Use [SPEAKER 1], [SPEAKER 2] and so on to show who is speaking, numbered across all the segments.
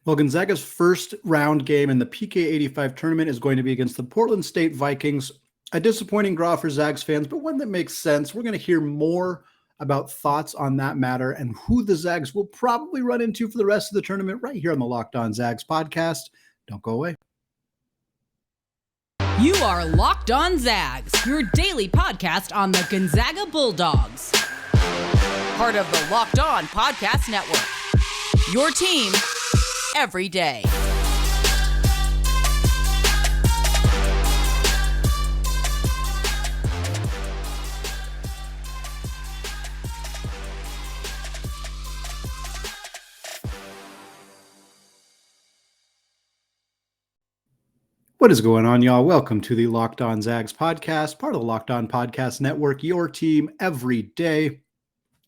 [SPEAKER 1] Well, Gonzaga's first round game in the PK85 tournament is going to be against the Portland State Vikings. A disappointing draw for Zags fans, but one that makes sense. We're going to hear more about thoughts on that matter and who the Zags will probably run into for the rest of the tournament right here on the Locked On Zags podcast. Don't go away.
[SPEAKER 2] You are Locked On Zags, your daily podcast on the Gonzaga Bulldogs. Part of the Locked On Podcast Network. Your team every day.
[SPEAKER 1] What is going on, y'all? Welcome to the Locked On Zags podcast, part of the Locked On Podcast Network, your team every day.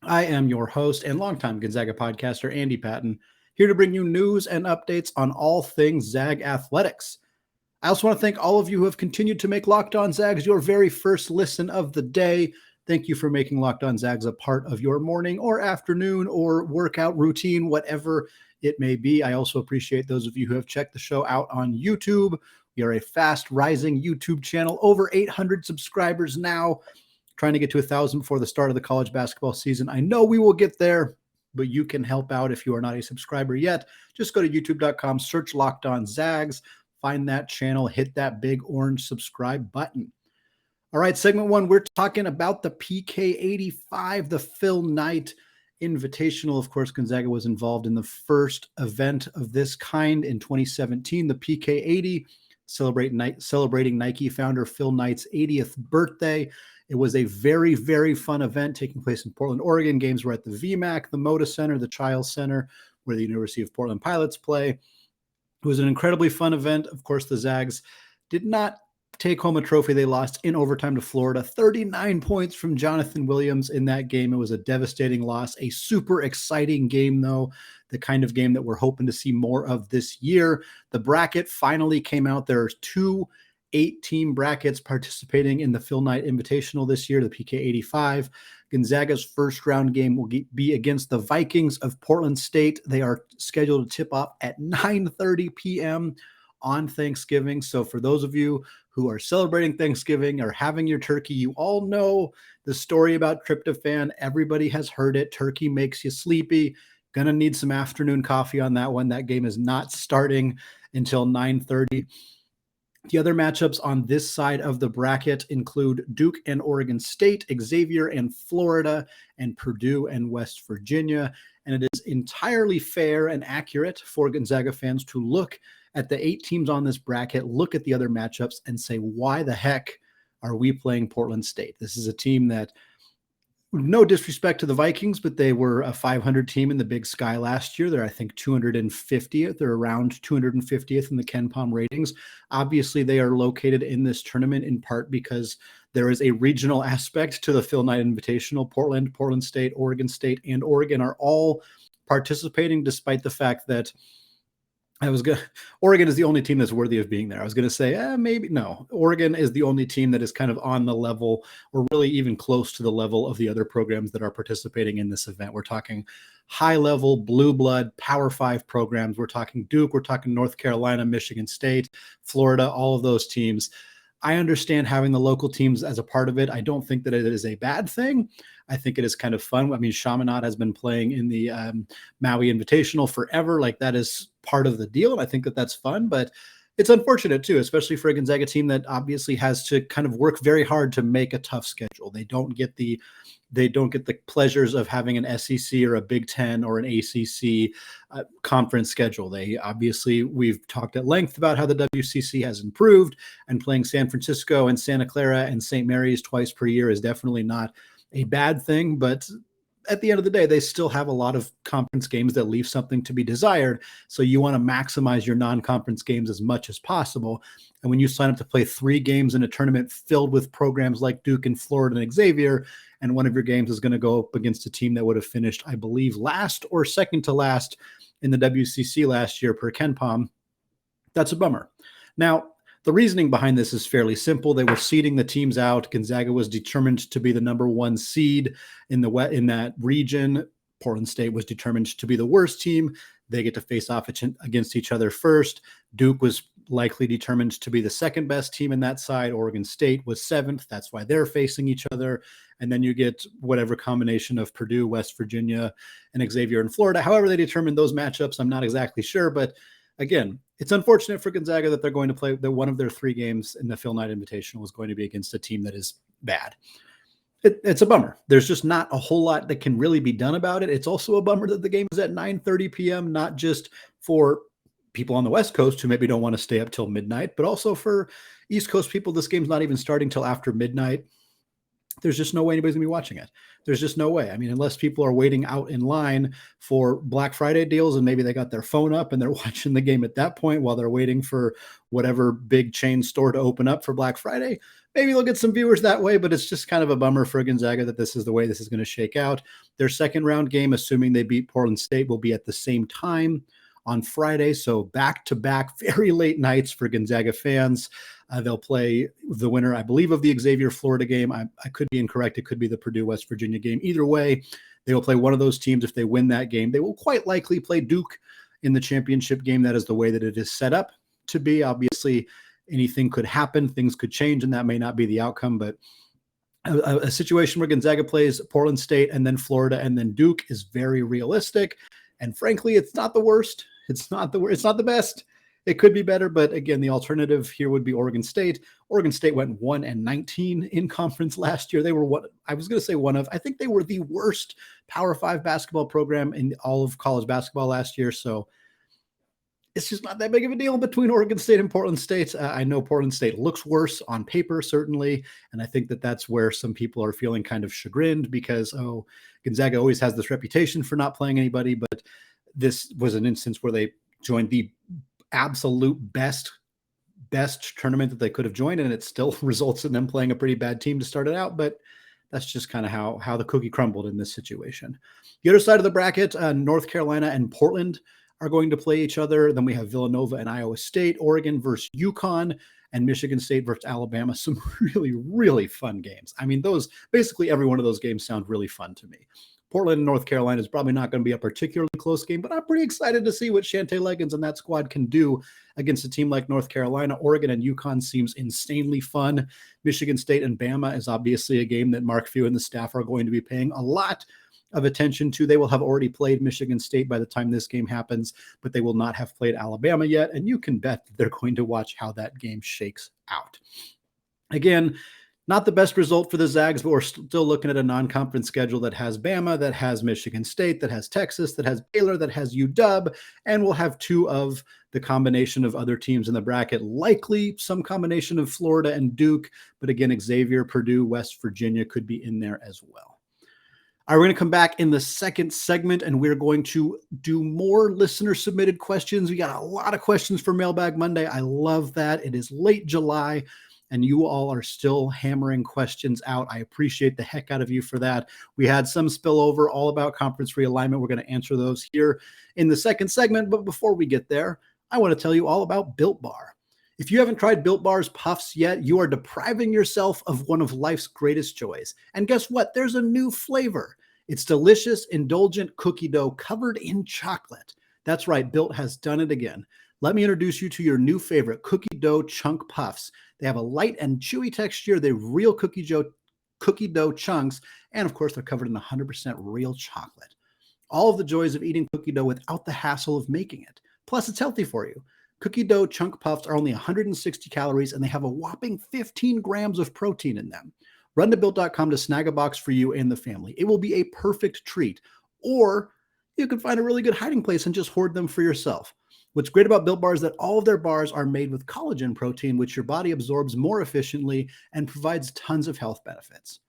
[SPEAKER 1] I am your host and longtime Gonzaga podcaster, Andy Patton, here to bring you news and updates on all things Zag athletics. I also want to thank all of you who have continued to make Locked On Zags your very first listen of the day. Thank you for making Locked On Zags a part of your morning or afternoon or workout routine, whatever it may be. I also appreciate those of you who have checked the show out on YouTube. We are a fast rising YouTube channel, over 800 subscribers now, trying to get to 1,000 before the start of the college basketball season. I know we will get there, but you can help out if you are not a subscriber yet. Just go to youtube.com, search Locked On Zags, find that channel, hit that big orange subscribe button. All right, segment one, we're talking about the PK85, the Phil Knight Invitational. Of course, Gonzaga was involved in the first event of this kind in 2017, the PK80, celebrating Nike founder Phil Knight's 80th birthday. It was a very, very fun event taking place in Portland, Oregon. Games were at the VMAC, the Moda Center, the Chiles Center, where the University of Portland Pilots play. It was an incredibly fun event. Of course, the Zags did not take home a trophy. They lost in overtime to Florida, 39 points from Jonathan Williams in that game. It was a devastating loss, a super exciting game, though, the kind of game that we're hoping to see more of this year. The bracket finally came out. There are two 8-team brackets participating in the Phil Knight Invitational this year, the PK85. Gonzaga's first round game will be against the Vikings of Portland State. They are scheduled to tip off at 9:30 p.m. on Thanksgiving. So for those of you who are celebrating Thanksgiving or having your turkey, you all know the story about tryptophan. Everybody has heard it. Turkey makes you sleepy. Gonna need some afternoon coffee on that one. That game is not starting until 9:30. The other matchups on this side of the bracket include Duke and Oregon State, Xavier and Florida, and Purdue and West Virginia. And it is entirely fair and accurate for Gonzaga fans to look at the 8 teams on this bracket, look at the other matchups, and say, why the heck are we playing Portland State? This is a team that, no disrespect to the Vikings, but they were a 500 team in the Big Sky last year. They're, I think, 250th. They're around 250th in the KenPom ratings. Obviously, they are located in this tournament in part because there is a regional aspect to the Phil Knight Invitational. Portland, Portland State, and Oregon are all participating, despite the fact that Oregon is the only team that's worthy of being there. I was going to say, maybe no. Oregon is the only team that is kind of on the level or really even close to the level of the other programs that are participating in this event. We're talking high level, blue blood, Power 5 programs. We're talking Duke, we're talking North Carolina, Michigan State, Florida, all of those teams. I understand having the local teams as a part of it. I don't think that it is a bad thing. I think it is kind of fun. I mean, Chaminade has been playing in the Maui Invitational forever. Like, that is part of the deal. And I think that that's fun, but it's unfortunate too, especially for a Gonzaga team that obviously has to kind of work very hard to make a tough schedule. They don't get the pleasures of having an SEC or a Big Ten or an ACC conference schedule. We've talked at length about how the WCC has improved, and playing San Francisco and Santa Clara and St. Mary's twice per year is definitely not a bad thing, but at the end of the day, they still have a lot of conference games that leave something to be desired. So you want to maximize your non-conference games as much as possible. And when you sign up to play 3 games in a tournament filled with programs like Duke and Florida and Xavier, and one of your games is going to go up against a team that would have finished, I believe, last or second to last in the WCC last year per KenPom, that's a bummer. Now, the reasoning behind this is fairly simple. They were seeding the teams out. Gonzaga was determined to be the number 1 seed in that region. Portland State was determined to be the worst team. They get to face off against each other first. Duke was likely determined to be the second best team in that side. Oregon State was seventh. That's why they're facing each other. And then you get whatever combination of Purdue, West Virginia, and Xavier in Florida. However they determined those matchups, I'm not exactly sure. But again, it's unfortunate for Gonzaga that they're going to play that one of their 3 games in the Phil Knight Invitational is going to be against a team that is bad. It's a bummer. There's just not a whole lot that can really be done about it. It's also a bummer that the game is at 9:30 p.m., not just for people on the West Coast who maybe don't want to stay up till midnight, but also for East Coast people. This game's not even starting till after midnight. There's just no way anybody's going to be watching it. There's just no way. I mean, unless people are waiting out in line for Black Friday deals and maybe they got their phone up and they're watching the game at that point while they're waiting for whatever big chain store to open up for Black Friday, maybe they'll get some viewers that way, but it's just kind of a bummer for Gonzaga that this is the way this is going to shake out. Their second round game, assuming they beat Portland State, will be at the same time on Friday. So back-to-back very late nights for Gonzaga fans. They'll play the winner, I believe, of the Xavier Florida game. I could be incorrect. It could be the Purdue West Virginia game. Either way, they will play one of those teams. If they win that game, they will quite likely play Duke in the championship game. That is the way that it is set up to be. Obviously, anything could happen. Things could change, and that may not be the outcome. But a situation where Gonzaga plays Portland State and then Florida and then Duke is very realistic. And frankly, it's not the worst. It's not the best. It could be better, but again, the alternative here would be Oregon State. Oregon State went 1-19 in conference last year. They were I think they were the worst Power 5 basketball program in all of college basketball last year. So it's just not that big of a deal between Oregon State and Portland State. I know Portland State looks worse on paper, certainly. And I think that that's where some people are feeling kind of chagrined because, Gonzaga always has this reputation for not playing anybody. But this was an instance where they joined the absolute best tournament that they could have joined. And it still results in them playing a pretty bad team to start it out. But that's just kind of how the cookie crumbled in this situation. The other side of the bracket, North Carolina and Portland are going to play each other. Then we have Villanova and Iowa State, Oregon versus UConn, and Michigan State versus Alabama. Some really, really fun games. I mean, basically every one of those games sound really fun to me. Portland and North Carolina is probably not going to be a particularly close game, but I'm pretty excited to see what Shante Leggins and that squad can do against a team like North Carolina. Oregon and UConn seems insanely fun. Michigan State and Bama is obviously a game that Mark Few and the staff are going to be paying a lot of attention to. They will have already played Michigan State by the time this game happens, but they will not have played Alabama yet. And you can bet that they're going to watch how that game shakes out. Again, not the best result for the Zags, but we're still looking at a non-conference schedule that has Bama, that has Michigan State, that has Texas, that has Baylor, that has UW, and we'll have 2 of the combination of other teams in the bracket, likely some combination of Florida and Duke, but again, Xavier, Purdue, West Virginia could be in there as well. All right, we're going to come back in the second segment, and we're going to do more listener-submitted questions. We got a lot of questions for Mailbag Monday. I love that. It is late July, and you all are still hammering questions out. I appreciate the heck out of you for that. We had some spillover all about conference realignment. We're going to answer those here in the second segment, but before we get there, I want to tell you all about Built Bar. If you haven't tried Built Bar's Puffs yet, you are depriving yourself of one of life's greatest joys. And guess what? There's a new flavor. It's delicious, indulgent cookie dough covered in chocolate. That's right, Built has done it again. Let me introduce you to your new favorite cookie dough chunk puffs. They have a light and chewy texture. They're real cookie dough chunks. And of course, they're covered in 100% real chocolate. All of the joys of eating cookie dough without the hassle of making it. Plus, it's healthy for you. Cookie dough chunk puffs are only 160 calories, and they have a whopping 15 grams of protein in them. Run to Built.com to snag a box for you and the family. It will be a perfect treat. Or you can find a really good hiding place and just hoard them for yourself. What's great about Built Bar is that all of their bars are made with collagen protein, which your body absorbs more efficiently and provides tons of health benefits.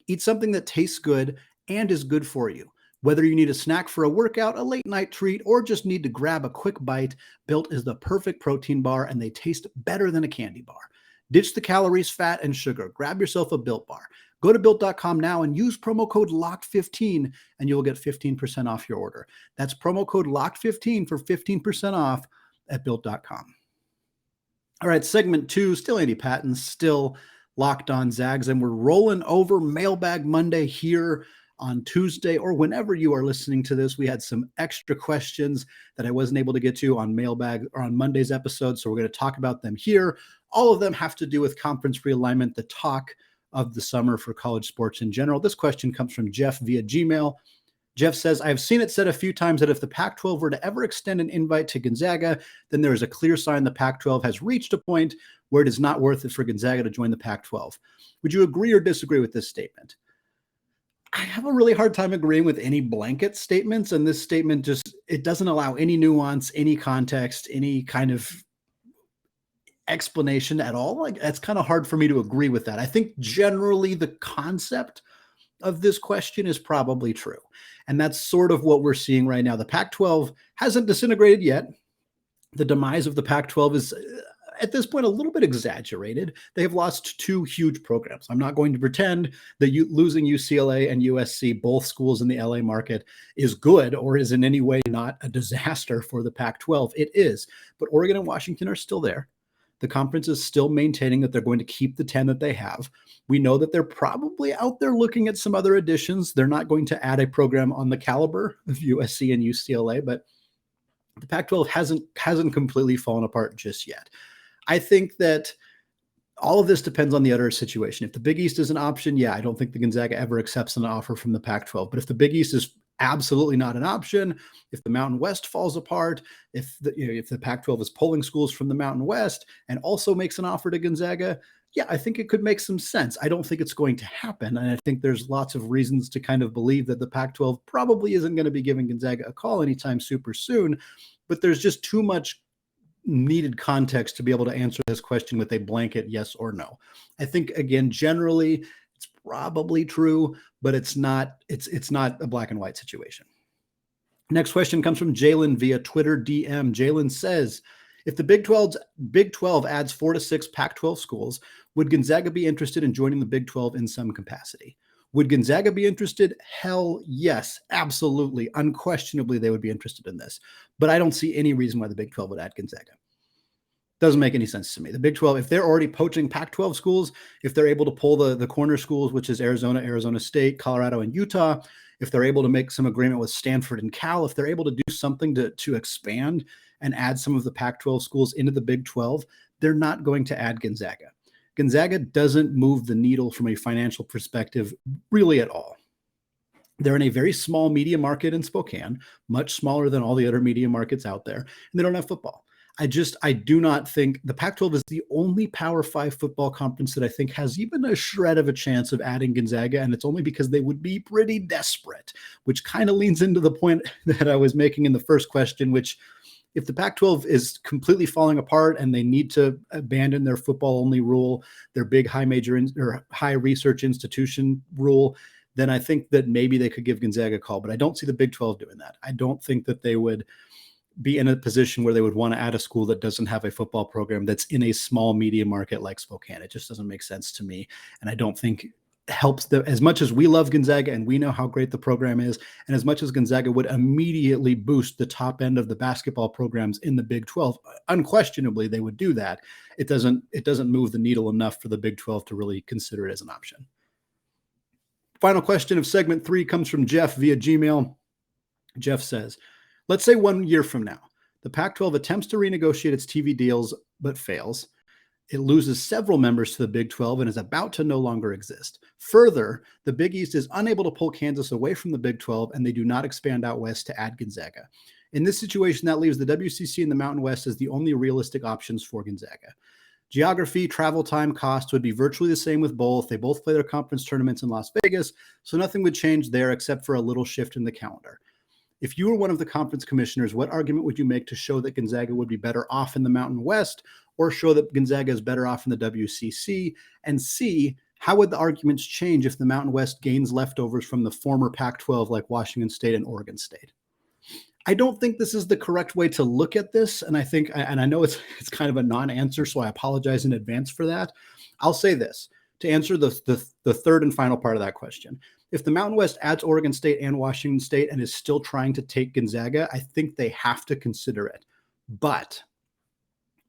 [SPEAKER 1] Eat something that tastes good and is good for you. Whether you need a snack for a workout, a late night treat, or just need to grab a quick bite, Built is the perfect protein bar, and they taste better than a candy bar. Ditch the calories, fat, and sugar. Grab yourself a Built Bar. Go to Built.com now and use promo code LOCKED15, and you will get 15% off your order. That's promo code LOCKED15 for 15% off at Built.com. All right, segment 2, still Andy Patton, still Locked On Zags, and we're rolling over Mailbag Monday here on Tuesday, or whenever you are listening to this. We had some extra questions that I wasn't able to get to on mailbag or on Monday's episode, so we're going to talk about them here. All of them have to do with conference realignment, the talk of the summer for college sports in general. This question comes from Jeff via Gmail. Jeff says, I have seen it said a few times that if the Pac-12 were to ever extend an invite to Gonzaga, then there is a clear sign the Pac-12 has reached a point where it is not worth it for Gonzaga to join the Pac-12. Would you agree or disagree with this statement? I have a really hard time agreeing with any blanket statements, and this statement it doesn't allow any nuance, any context, any kind of explanation at all. Like, that's kind of hard for me to agree with that. I think generally the concept of this question is probably true. And that's sort of what we're seeing right now. The Pac-12 hasn't disintegrated yet. The demise of the Pac-12 is at this point a little bit exaggerated. They have lost two huge programs. I'm not going to pretend that losing UCLA and USC, both schools in the LA market, is good or is in any way not a disaster for the Pac-12. It is. But Oregon and Washington are still there. The conference is still maintaining that they're going to keep the 10 that they have. We know that they're probably out there looking at some other additions. They're not going to add a program on the caliber of USC and UCLA, but the Pac-12 hasn't completely fallen apart just yet. I think that all of this depends on the other situation. If the Big East is an option, yeah, I don't think the Gonzaga ever accepts an offer from the Pac-12. But if the Big East is absolutely not an option, if the Mountain West falls apart, if the Pac-12 is pulling schools from the Mountain West and also makes an offer to Gonzaga, yeah, I think it could make some sense. I don't think it's going to happen. And I think there's lots of reasons to kind of believe that the Pac-12 probably isn't going to be giving Gonzaga a call anytime super soon. But there's just too much needed context to be able to answer this question with a blanket yes or no. I think, again, generally it's probably true, but it's not a black and white situation. Next question comes from Jalen via Twitter DM. Jalen says, if the Big 12 adds 4 to 6 Pac-12 schools, would Gonzaga be interested in joining the Big 12 in some capacity? Would Gonzaga be interested? Hell yes, absolutely. Unquestionably, they would be interested in this. But I don't see any reason why the Big 12 would add Gonzaga. Doesn't make any sense to me. The Big 12, if they're already poaching Pac-12 schools, if they're able to pull the corner schools, which is Arizona, Arizona State, Colorado, and Utah, if they're able to make some agreement with Stanford and Cal, if they're able to do something to expand and add some of the Pac-12 schools into the Big 12, they're not going to add Gonzaga. Gonzaga doesn't move the needle from a financial perspective really at all. They're in a very small media market in Spokane, much smaller than all the other media markets out there, and they don't have football. I do not think the Pac-12 is the only Power 5 football conference that I think has even a shred of a chance of adding Gonzaga, and it's only because they would be pretty desperate, which kind of leans into the point that I was making in the first question, which if the Pac-12 is completely falling apart and they need to abandon their football-only rule, their big high research institution rule, then I think that maybe they could give Gonzaga a call. But I don't see the Big 12 doing that. I don't think that they would be in a position where they would want to add a school that doesn't have a football program that's in a small media market like Spokane. It just doesn't make sense to me. And I don't think helps them as much as we love Gonzaga and we know how great the program is. And as much as Gonzaga would immediately boost the top end of the basketball programs in the Big 12, unquestionably they would do that. It doesn't move the needle enough for the Big 12 to really consider it as an option. Final question of segment 3 comes from Jeff via Gmail. Jeff says, let's say 1 year from now, the Pac-12 attempts to renegotiate its TV deals, but fails. It loses several members to the Big 12 and is about to no longer exist. Further, the Big East is unable to pull Kansas away from the Big 12, and they do not expand out west to add Gonzaga. In this situation, that leaves the WCC and the Mountain West as the only realistic options for Gonzaga. Geography, travel time, costs would be virtually the same with both. They both play their conference tournaments in Las Vegas, so nothing would change there except for a little shift in the calendar. If you were one of the conference commissioners, what argument would you make to show that Gonzaga would be better off in the Mountain West, or show that Gonzaga is better off in the WCC? And C, how would the arguments change if the Mountain West gains leftovers from the former Pac-12 like Washington State and Oregon State? I don't think this is the correct way to look at this. And I know it's kind of a non-answer, so I apologize in advance for that. I'll say this to answer the third and final part of that question. If the Mountain West adds Oregon State and Washington State and is still trying to take Gonzaga, I think they have to consider it. But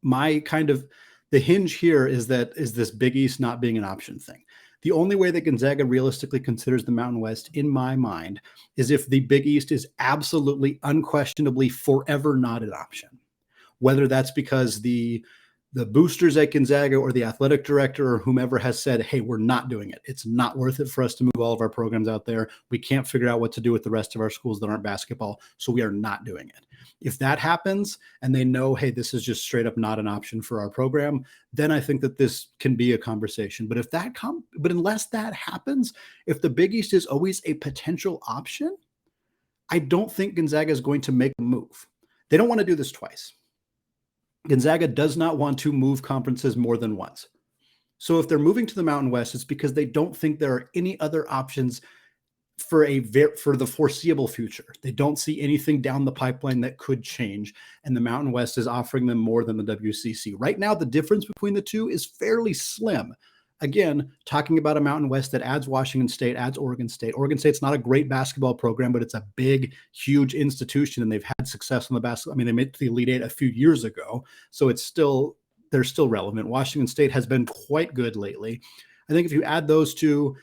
[SPEAKER 1] the hinge here is this Big East not being an option thing. The only way that Gonzaga realistically considers the Mountain West, in my mind, is if the Big East is absolutely, unquestionably, forever not an option. Whether that's because the boosters at Gonzaga or the athletic director or whomever has said, hey, we're not doing it. It's not worth it for us to move all of our programs out there. We can't figure out what to do with the rest of our schools that aren't basketball, so we are not doing it. If that happens and they know, hey, this is just straight up not an option for our program, then I think that this can be a conversation. But unless that happens, if the Big East is always a potential option, I don't think Gonzaga is going to make a move. They don't want to do this twice. Gonzaga does not want to move conferences more than once. So if they're moving to the Mountain West, it's because they don't think there are any other options for the foreseeable future. They don't see anything down the pipeline that could change, and the Mountain West is offering them more than the WCC. Right now, the difference between the two is fairly slim. Again, talking about a Mountain West that adds Washington State, adds Oregon State. Oregon State's not a great basketball program, but it's a big, huge institution, and they've had success on the basketball. I mean, they made the Elite Eight a few years ago, so they're still relevant. Washington State has been quite good lately. I think if you add those two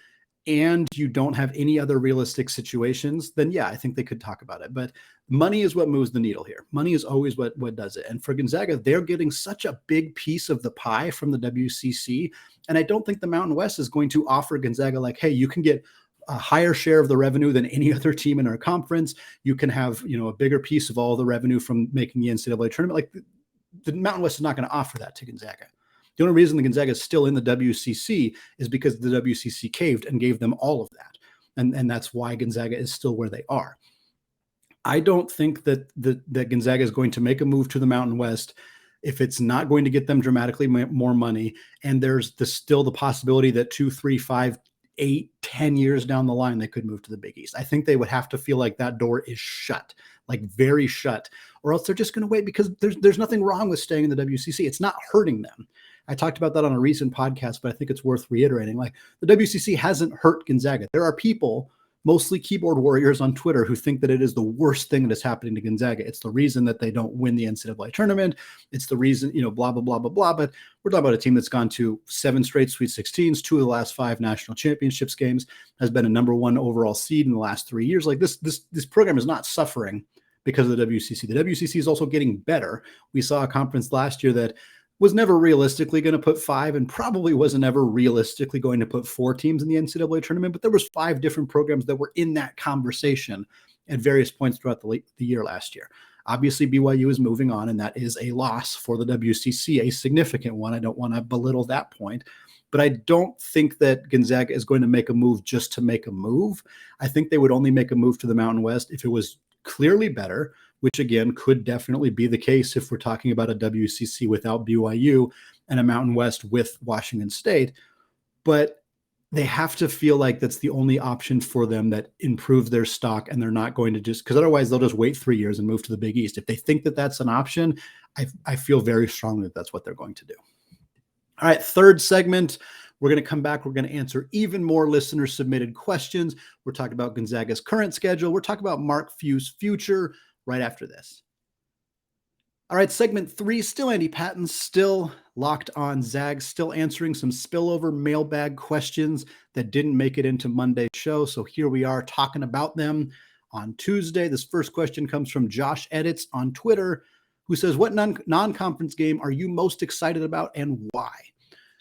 [SPEAKER 1] and you don't have any other realistic situations, then yeah, I think they could talk about it. But money is what moves the needle here. Money is always what does it. And for Gonzaga, they're getting such a big piece of the pie from the WCC. And I don't think the Mountain West is going to offer Gonzaga like, hey, you can get a higher share of the revenue than any other team in our conference. You can have, a bigger piece of all the revenue from making the NCAA tournament. Like the Mountain West is not going to offer that to Gonzaga. The only reason the Gonzaga is still in the WCC is because the WCC caved and gave them all of that. And that's why Gonzaga is still where they are. I don't think that Gonzaga is going to make a move to the Mountain West if it's not going to get them dramatically more money. And there's still the possibility that 2, 3, 5, 8, 10 years down the line, they could move to the Big East. I think they would have to feel like that door is shut, like very shut, or else they're just going to wait, because there's nothing wrong with staying in the WCC. It's not hurting them. I talked about that on a recent podcast, but I think it's worth reiterating. Like, the WCC hasn't hurt Gonzaga. There are people, mostly keyboard warriors on Twitter, who think that it is the worst thing that is happening to Gonzaga. It's the reason that they don't win the NCAA tournament. It's the reason, blah, blah, blah, blah, blah. But we're talking about a team that's gone to 7 straight Sweet 16s, 2 of the last 5 national championships games, has been a number 1 overall seed in the last 3 years. Like, this program is not suffering because of the WCC. The WCC is also getting better. We saw a conference last year that was never realistically going to put 5 and probably wasn't ever realistically going to put 4 teams in the NCAA tournament, but there was 5 different programs that were in that conversation at various points throughout the year last year. Obviously, BYU is moving on, and that is a loss for the WCC, a significant one. I don't want to belittle that point, but I don't think that Gonzaga is going to make a move just to make a move. I think they would only make a move to the Mountain West if it was clearly better, which again could definitely be the case if we're talking about a WCC without BYU and a Mountain West with Washington State. But they have to feel like that's the only option for them that improves their stock, and they're not going to because otherwise they'll just wait 3 years and move to the Big East. If they think that that's an option, I feel very strongly that that's what they're going to do. All right, third segment. We're going to come back. We're going to answer even more listener submitted questions. We're talking about Gonzaga's current schedule. We're talking about Mark Few's future right after this. All right, segment 3, still Andy Patton, still locked on Zags, still answering some spillover mailbag questions that didn't make it into Monday's show. So here we are talking about them on Tuesday. This first question comes from Josh Edits on Twitter, who says, what non-conference game are you most excited about and why?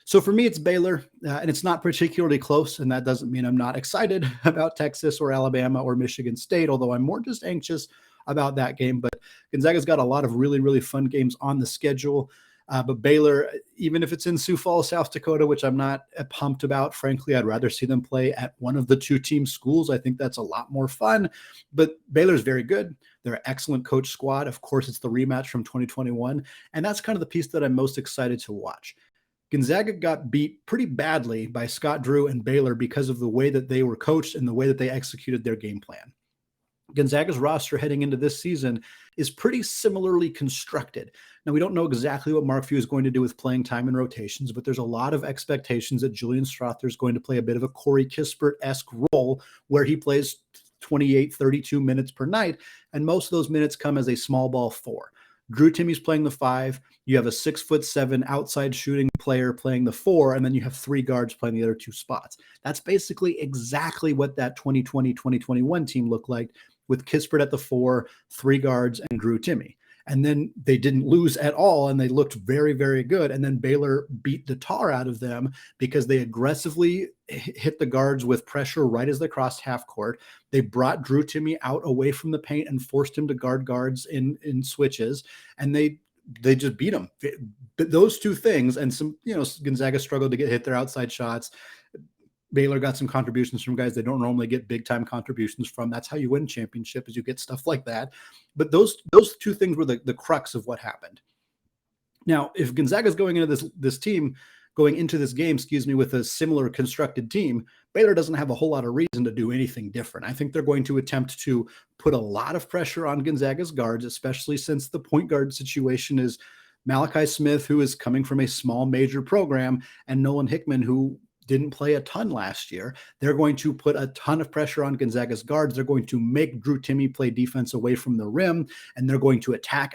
[SPEAKER 1] So for me, it's Baylor, and it's not particularly close, and that doesn't mean I'm not excited about Texas or Alabama or Michigan State, although I'm more just anxious about that game. But Gonzaga's got a lot of really, really fun games on the schedule. But Baylor, even if it's in Sioux Falls, South Dakota, which I'm not pumped about, frankly, I'd rather see them play at one of the 2-team schools. I think that's a lot more fun. But Baylor's very good. They're an excellent coach squad. Of course, it's the rematch from 2021. And that's kind of the piece that I'm most excited to watch. Gonzaga got beat pretty badly by Scott Drew and Baylor because of the way that they were coached and the way that they executed their game plan. Gonzaga's roster heading into this season is pretty similarly constructed. Now, we don't know exactly what Mark Few is going to do with playing time and rotations, but there's a lot of expectations that Julian Strother is going to play a bit of a Corey Kispert-esque role where he plays 28, 32 minutes per night, and most of those minutes come as a small ball 4. Drew Timmy's playing the 5. You have a 6'7" outside shooting player playing the 4, and then you have 3 guards playing the other 2 spots. That's basically exactly what that 2020-2021 team looked like, with Kispert at the 4, 3 guards, and Drew Timme. And then they didn't lose at all, and they looked very, very good. And then Baylor beat the tar out of them because they aggressively hit the guards with pressure right as they crossed half court. They brought Drew Timme out away from the paint and forced him to guard guards in switches, and they just beat him. Those 2 things, and some, Gonzaga struggled to hit their outside shots. Baylor got some contributions from guys they don't normally get big time contributions from. That's how you win championship, is you get stuff like that. But those 2 things were the crux of what happened. Now, if Gonzaga's going into this game, with a similar constructed team, Baylor doesn't have a whole lot of reason to do anything different. I think they're going to attempt to put a lot of pressure on Gonzaga's guards, especially since the point guard situation is Malachi Smith, who is coming from a small major program, and Nolan Hickman, who didn't play a ton last year. They're going to put a ton of pressure on Gonzaga's guards. They're going to make Drew Timme play defense away from the rim, and they're going to attack,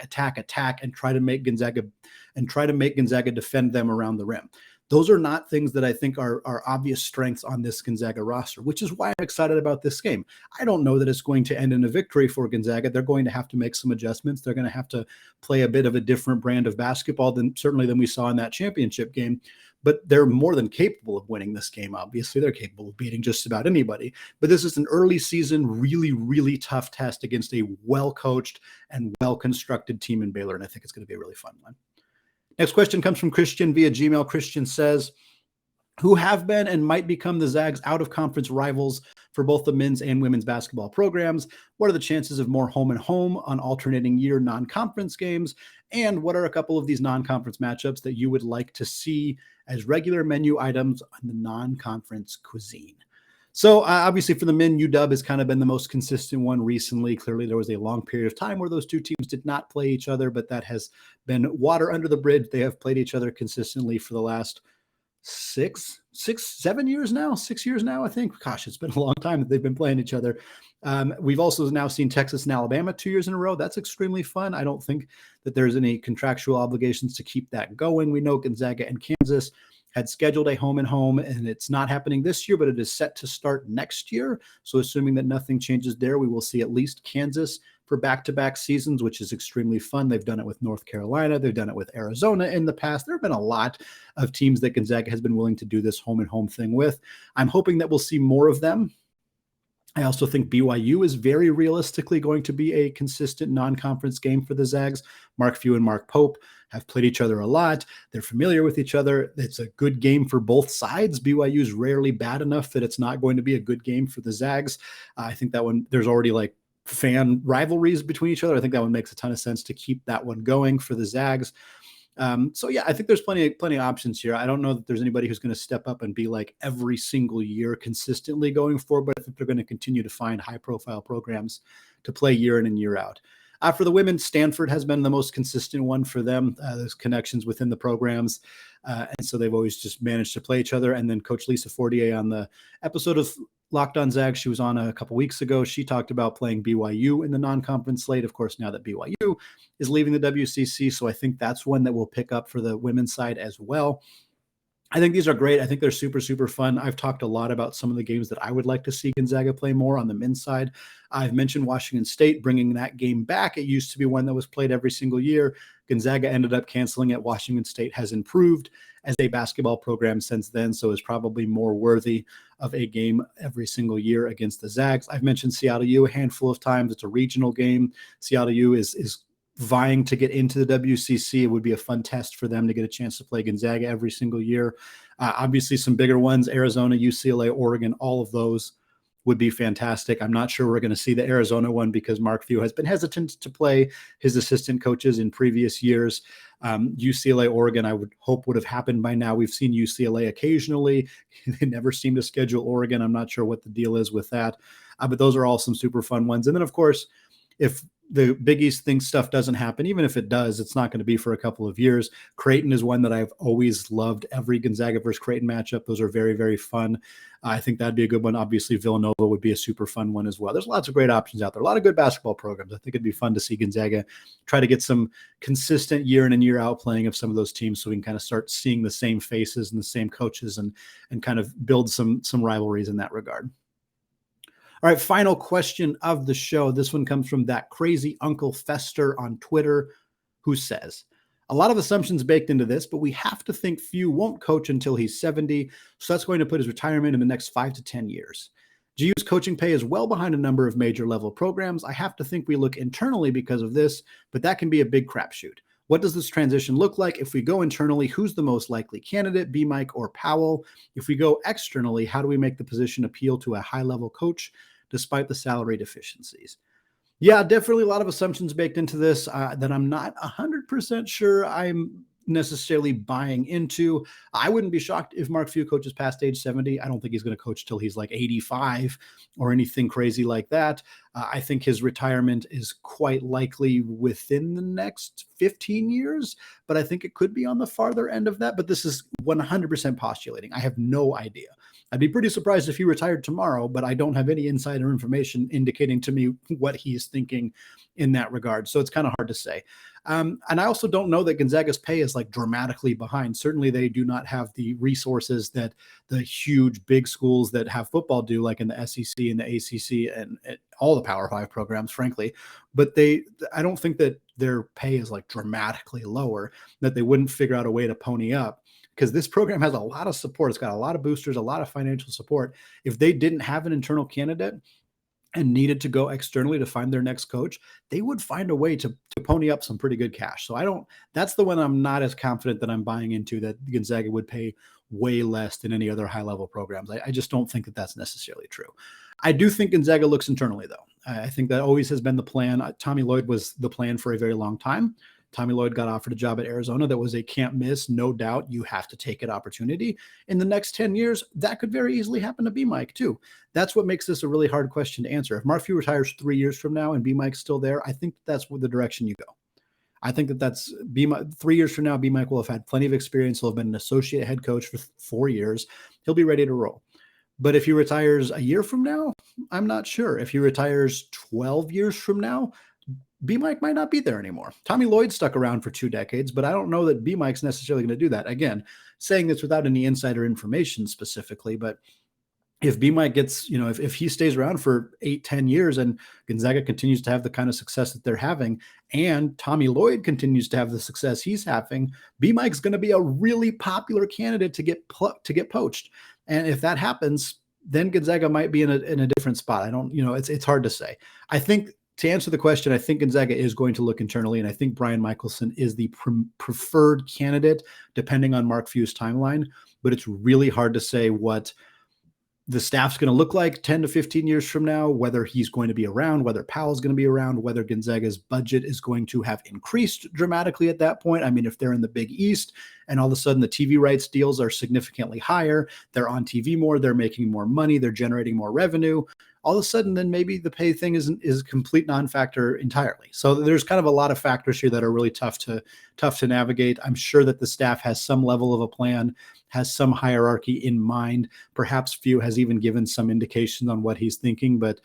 [SPEAKER 1] and try to make Gonzaga defend them around the rim. Those are not things that I think are obvious strengths on this Gonzaga roster, which is why I'm excited about this game. I don't know that it's going to end in a victory for Gonzaga. They're going to have to make some adjustments. They're going to have to play a bit of a different brand of basketball than we saw in that championship game. But they're more than capable of winning this game. Obviously, they're capable of beating just about anybody. But this is an early season, really, really tough test against a well-coached and well-constructed team in Baylor, and I think it's going to be a really fun one. Next question comes from Christian via Gmail. Christian says, who have been and might become the Zags out-of-conference rivals for both the men's and women's basketball programs? What are the chances of more home and home on alternating year non-conference games? And what are a couple of these non-conference matchups that you would like to see as regular menu items on the non-conference cuisine? So obviously for the men, UW has kind of been the most consistent one recently. Clearly there was a long period of time where those 2 teams did not play each other, but that has been water under the bridge. They have played each other consistently for the last 6 years now, I think. Gosh, it's been a long time that they've been playing each other. We've also now seen Texas and Alabama 2 years in a row. That's extremely fun. I don't think that there's any contractual obligations to keep that going. We know Gonzaga and Kansas had scheduled a home and home, and it's not happening this year, but it is set to start next year. So assuming that nothing changes there, we will see at least Kansas for back-to-back seasons, which is extremely fun. They've done it with North Carolina. They've done it with Arizona in the past. There have been a lot of teams that Gonzaga has been willing to do this home and home thing with. I'm hoping that we'll see more of them. I also think BYU is very realistically going to be a consistent non-conference game for the Zags. Mark Few and Mark Pope have played each other a lot. They're familiar with each other. It's a good game for both sides. BYU is rarely bad enough that it's not going to be a good game for the Zags. I think that one, there's already like fan rivalries between each other. I think that one makes a ton of sense to keep that one going for the Zags. So yeah, I think there's plenty of options here. I don't know that there's anybody who's going to step up and be like every single year consistently going forward, but I think they're going to continue to find high profile programs to play year in and year out. For the women, Stanford has been the most consistent one for them. There's connections within the programs. And so they've always just managed to play each other. And then Coach Lisa Fortier on the episode of Locked on Zags she was on a couple weeks ago, she talked about playing BYU in the non-conference slate. Of course, now that BYU is leaving the WCC, so I think that's one that we'll pick up for the women's side as well. I think these are great. I think they're super, super fun. I've talked a lot about some of the games that I would like to see Gonzaga play more on the men's side. I've mentioned Washington State bringing that game back. It used to be one that was played every single year. Gonzaga ended up canceling it. Washington State has improved as a basketball program since then, so is probably more worthy of a game every single year against the Zags. I've mentioned Seattle U a handful of times. It's a regional game. Seattle U is vying to get into the WCC. It would be a fun test for them to get a chance to play Gonzaga every single year. Obviously, some bigger ones, Arizona, UCLA, Oregon, all of those would be fantastic. I'm not sure we're going to see the Arizona one because Mark Few has been hesitant to play his assistant coaches in previous years. UCLA, Oregon, I would hope would have happened by now. We've seen UCLA occasionally. They never seem to schedule Oregon. I'm not sure what the deal is with that. But those are all some super fun ones. And then, of course, if the Big East thinks stuff doesn't happen. Even if it does, it's not going to be for a couple of years. Creighton is one that I've always loved. Every Gonzaga versus Creighton matchup, those are very, very fun. I think that'd be a good one. Obviously, Villanova would be a super fun one as well. There's lots of great options out there. A lot of good basketball programs. I think it'd be fun to see Gonzaga try to get some consistent year in and year out playing of some of those teams, so we can kind of start seeing the same faces and the same coaches and kind of build some rivalries in that regard. All right, final question of the show. This one comes from that crazy Uncle Fester on Twitter, who says, a lot of assumptions baked into this, but we have to think Few won't coach until he's 70, so that's going to put his retirement in the next 5 to 10 years. GU's coaching pay is well behind a number of major level programs. I have to think we look internally because of this, but that can be a big crapshoot. What does this transition look like? If we go internally, who's the most likely candidate, B. Mike or Powell? If we go externally, how do we make the position appeal to a high-level coach despite the salary deficiencies? Yeah, definitely a lot of assumptions baked into this that I'm not 100% sure I'm necessarily buying into. I wouldn't be shocked if Mark Few coaches past age 70. I don't think he's going to coach till he's like 85 or anything crazy like that. I think his retirement is quite likely within the next 15 years, but I think it could be on the farther end of that. But this is 100% postulating. I have no idea. I'd be pretty surprised if he retired tomorrow, but I don't have any insider information indicating to me what he's thinking in that regard. So it's kind of hard to say. And I also don't know that Gonzaga's pay is like dramatically behind. Certainly they do not have the resources that the huge big schools that have football do, like in the SEC and the ACC and all the Power 5 programs, frankly. But I don't think that their pay is like dramatically lower, that they wouldn't figure out a way to pony up. Because this program has a lot of support. It's got a lot of boosters, a lot of financial support. If they didn't have an internal candidate and needed to go externally to find their next coach, they would find a way to pony up some pretty good cash. So that's the one I'm not as confident that I'm buying into, that Gonzaga would pay way less than any other high-level programs. I just don't think that that's necessarily true. I do think Gonzaga looks internally, though. I think that always has been the plan. Tommy Lloyd was the plan for a very long time. Tommy Lloyd got offered a job at Arizona that was a can't miss, no doubt, you have to take it opportunity. In the next 10 years, that could very easily happen to B. Mike too. That's what makes this a really hard question to answer. If Mark Few retires 3 years from now and B. Mike's still there, I think that's the direction you go. I think that's 3 years from now, B. Mike will have had plenty of experience. He'll have been an associate head coach for 4 years. He'll be ready to roll. But if he retires a year from now, I'm not sure. If he retires 12 years from now, B. Mike might not be there anymore. Tommy Lloyd stuck around for 2 decades, but I don't know that B. Mike's necessarily going to do that. Again, saying this without any insider information specifically, but if B. Mike gets, if he stays around for 8-10 years and Gonzaga continues to have the kind of success that they're having, and Tommy Lloyd continues to have the success he's having, B. Mike's going to be a really popular candidate to get poached. And if that happens, then Gonzaga might be in a different spot. It's hard to say. I think, to answer the question, I think Gonzaga is going to look internally, and I think Brian Michelson is the preferred candidate, depending on Mark Few's timeline. But it's really hard to say what the staff's going to look like 10 to 15 years from now, whether he's going to be around, whether Powell's going to be around, whether Gonzaga's budget is going to have increased dramatically at that point. I mean, if they're in the Big East and all of a sudden the TV rights deals are significantly higher, they're on TV more, they're making more money, they're generating more revenue, all of a sudden, then maybe the pay thing is a complete non-factor entirely. So there's kind of a lot of factors here that are really tough to navigate. I'm sure that the staff has some level of a plan, has some hierarchy in mind. Perhaps Few has even given some indication on what he's thinking, but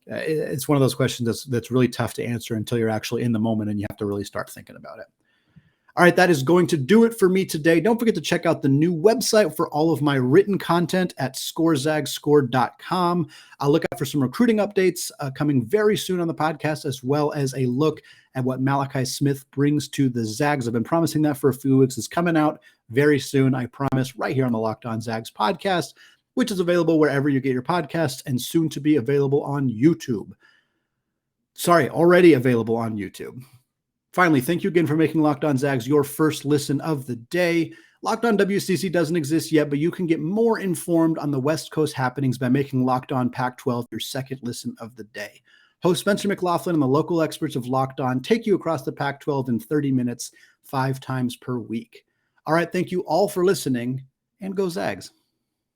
[SPEAKER 1] it's one of those questions that's really tough to answer until you're actually in the moment and you have to really start thinking about it. All right, that is going to do it for me today. Don't forget to check out the new website for all of my written content at scorezagscore.com. I'll look out for some recruiting updates coming very soon on the podcast, as well as a look at what Malachi Smith brings to the Zags. I've been promising that for a few weeks. It's coming out very soon, I promise, right here on the Locked On Zags podcast, which is available wherever you get your podcasts and soon to be available on YouTube. Sorry, already available on YouTube. Finally, thank you again for making Locked On Zags your first listen of the day. Locked On WCC doesn't exist yet, but you can get more informed on the West Coast happenings by making Locked On Pac-12 your second listen of the day. Host Spencer McLaughlin and the local experts of Locked On take you across the Pac-12 in 30 minutes, 5 times per week. All right, thank you all for listening, and go Zags.